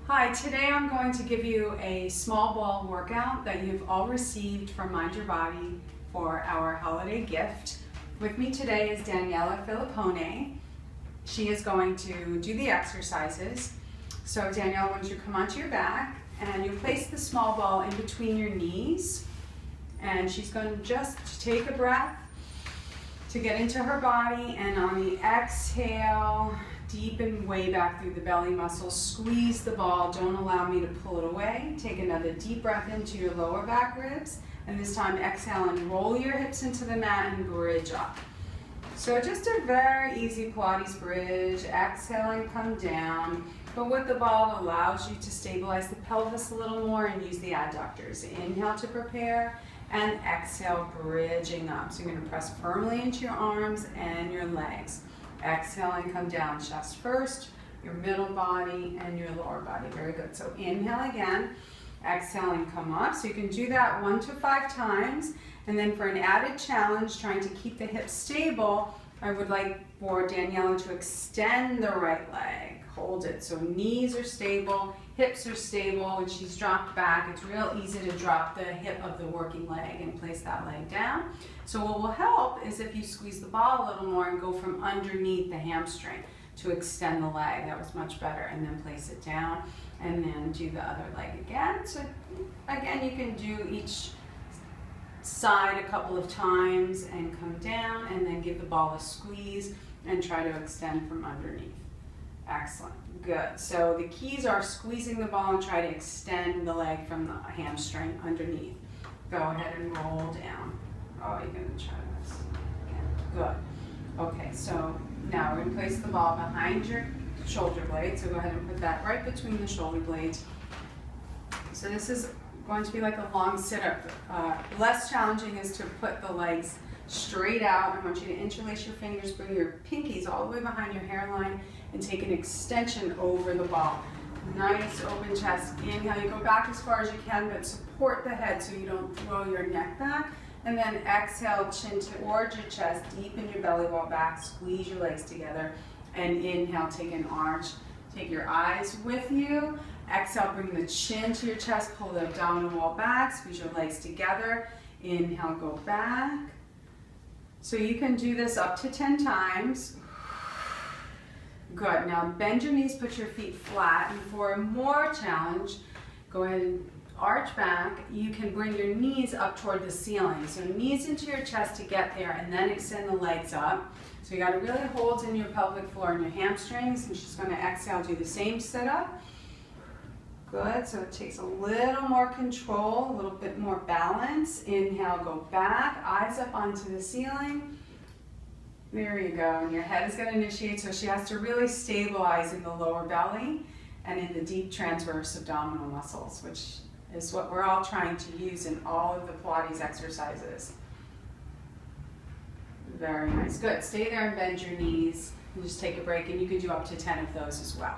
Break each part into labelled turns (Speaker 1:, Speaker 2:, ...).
Speaker 1: Hi, today I'm going to give you a small ball workout that you've all received from Mind Your Body for our holiday gift. With me today is Daniela Filippone. She is going to do the exercises. So Daniela, I want you to come onto your back and you place the small ball in between your knees. And she's going to just take a breath to get into her body, and on the exhale, deepen way back through the belly muscles. Squeeze the ball. Don't allow me to pull it away. Take another deep breath into your lower back ribs. And this time exhale and roll your hips into the mat and bridge up. So just a very easy Pilates bridge. Exhale and come down. But with the ball, it allows you to stabilize the pelvis a little more and use the adductors. Inhale to prepare and exhale, bridging up. So you're going to press firmly into your arms and your legs. Exhale and come down, chest first, your middle body and your lower body. Very good. So inhale again, exhale and come up. So you can do that 1 to 5 times. And then for an added challenge, trying to keep the hips stable, I would like for Daniela to extend the right leg. Hold it. So knees are stable, hips are stable. When she's dropped back, it's real easy to drop the hip of the working leg and place that leg down. So what will help is if you squeeze the ball a little more and go from underneath the hamstring to extend the leg. That was much better. And then place it down and then do the other leg again. So again, you can do each side a couple of times and come down and then give the ball a squeeze and try to extend from underneath. Excellent, good. So the keys are squeezing the ball and try to extend the leg from the hamstring underneath. Go ahead and roll down. Oh, you're gonna try this again. Good. Okay, so now we're gonna place the ball behind your shoulder blade. So go ahead and put that right between the shoulder blades. So this is going to be like a long sit-up. Less challenging is to put the legs straight out. I want you to interlace your fingers, bring your pinkies all the way behind your hairline, and take an extension over the ball. Nice open chest. Inhale, you go back as far as you can, but support the head so you don't throw your neck back. And then exhale, chin towards your chest, deepen your belly wall back, squeeze your legs together, and inhale, take an arch. Take your eyes with you. Exhale, bring the chin to your chest, pull the abdominal wall back, squeeze your legs together. Inhale, go back. So you can do this up to 10 times. Good. Now bend your knees, put your feet flat, and for a more challenge, go ahead and arch back. You can bring your knees up toward the ceiling. So knees into your chest to get there, and then extend the legs up. So you got to really hold in your pelvic floor and your hamstrings, and she's going to exhale, do the same sit-up. Good. So it takes a little more control, a little bit more balance. Inhale, go back, eyes up onto the ceiling. There you go, and your head is going to initiate, so she has to really stabilize in the lower belly and in the deep transverse abdominal muscles, which is what we're all trying to use in all of the Pilates exercises. Very nice. Good. Stay there and bend your knees. And just take a break, and you can do up to 10 of those as well.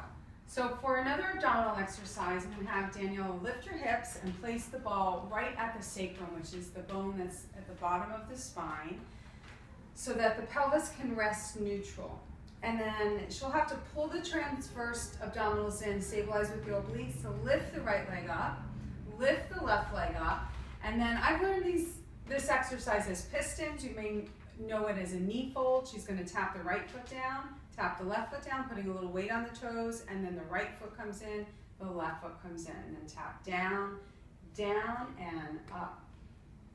Speaker 1: So for another abdominal exercise, I'm going to have Daniela lift your hips and place the ball right at the sacrum, which is the bone that's at the bottom of the spine, so that the pelvis can rest neutral. And then she'll have to pull the transverse abdominals in, stabilize with the obliques. So lift the right leg up, lift the left leg up, and then I've learned this exercise as pistons. You may know it as a knee fold. She's going to tap the right foot down, tap the left foot down, putting a little weight on the toes, and then the right foot comes in, the left foot comes in, and then tap down, down, and up,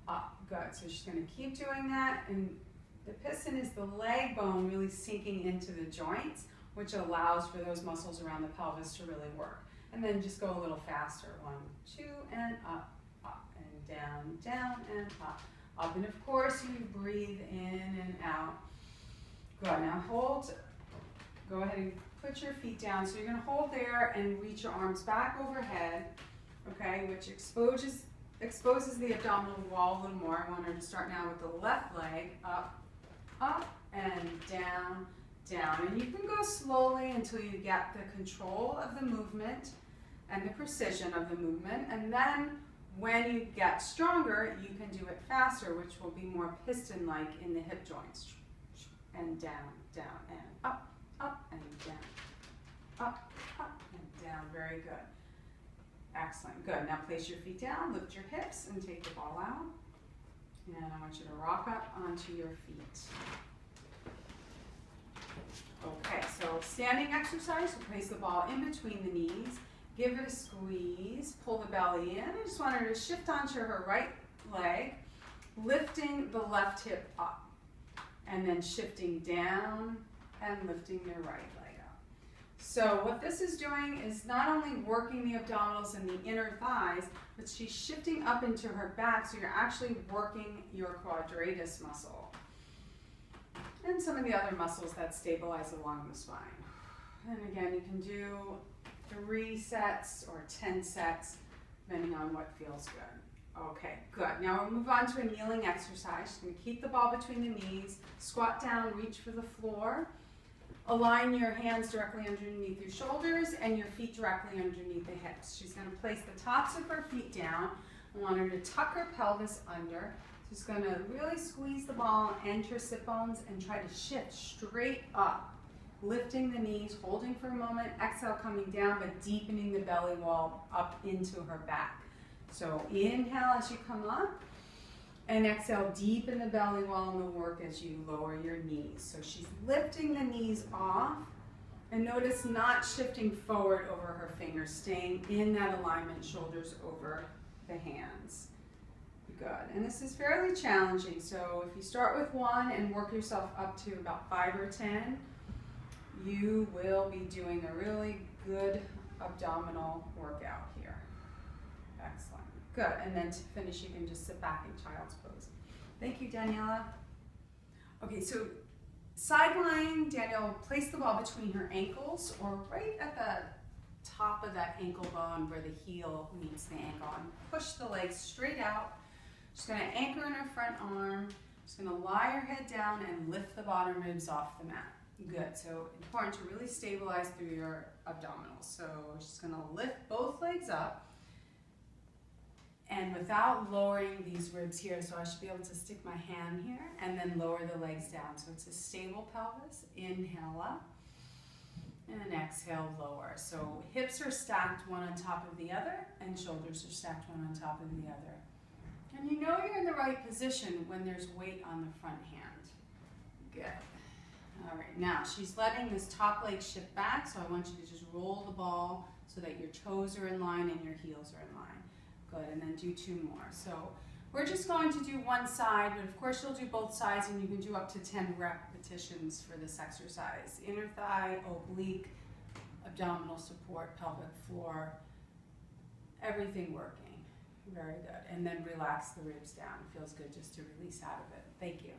Speaker 1: up. Good. So she's going to keep doing that, and the piston is the leg bone really sinking into the joints, which allows for those muscles around the pelvis to really work. And then just go a little faster. 1, 2, and up, up, and down, down, and up. Up, and of course you breathe in and out. Good. Now hold. Go ahead and put your feet down. So you're going to hold there and reach your arms back overhead, okay, which exposes the abdominal wall a little more. I want her to start now with the left leg, up, up, and down, down. And you can go slowly until you get the control of the movement and the precision of the movement. And then when you get stronger, you can do it faster, which will be more piston-like in the hip joints. And down, down, and up, up, and down. Up, up, and down. Very good. Excellent, good. Now place your feet down, lift your hips, and take the ball out. And I want you to rock up onto your feet. Okay, so standing exercise, so place the ball in between the knees, give it a squeeze, pull the belly in. I just want her to shift onto her right leg, lifting the left hip up, and then shifting down and lifting the right leg up. So what this is doing is not only working the abdominals and the inner thighs, but she's shifting up into her back, so you're actually working your quadratus muscle and some of the other muscles that stabilize along the spine. And again, you can do 3 sets or 10 sets, depending on what feels good. Okay, good. Now we'll move on to a kneeling exercise. You're gonna keep the ball between the knees, squat down, reach for the floor. Align your hands directly underneath your shoulders and your feet directly underneath the hips. She's gonna place the tops of her feet down. I want her to tuck her pelvis under. She's gonna really squeeze the ball, enter sit bones, and try to shift straight up. Lifting the knees, holding for a moment, exhale coming down, but deepening the belly wall up into her back. So inhale as you come up, and exhale, deepen the belly wall and the work as you lower your knees. So she's lifting the knees off, and notice not shifting forward over her fingers, staying in that alignment, shoulders over the hands. Good, and this is fairly challenging, so if you start with 1 and work yourself up to about 5 or 10, you will be doing a really good abdominal workout here. Excellent. Good, and then to finish, you can just sit back in child's pose. Thank you, Daniela. Okay, so side lying, Danielle, place the ball between her ankles or right at the top of that ankle bone where the heel meets the ankle, and push the legs straight out. She's gonna anchor in her front arm. She's gonna lie her head down and lift the bottom ribs off the mat. Good, so important to really stabilize through your abdominals. So she's gonna lift both legs up, and without lowering these ribs here, so I should be able to stick my hand here and then lower the legs down. So it's a stable pelvis. Inhale up and exhale, lower. So hips are stacked one on top of the other and shoulders are stacked one on top of the other. And you know you're in the right position when there's weight on the front hand. Good. All right, now she's letting this top leg shift back, so I want you to just roll the ball so that your toes are in line and your heels are in line. Good, and then do 2 more. So we're just going to do one side, but of course you'll do both sides, and you can do up to 10 repetitions for this exercise. Inner thigh, oblique, abdominal support, pelvic floor, everything working. Very good. And then relax the ribs down. It feels good just to release out of it. Thank you.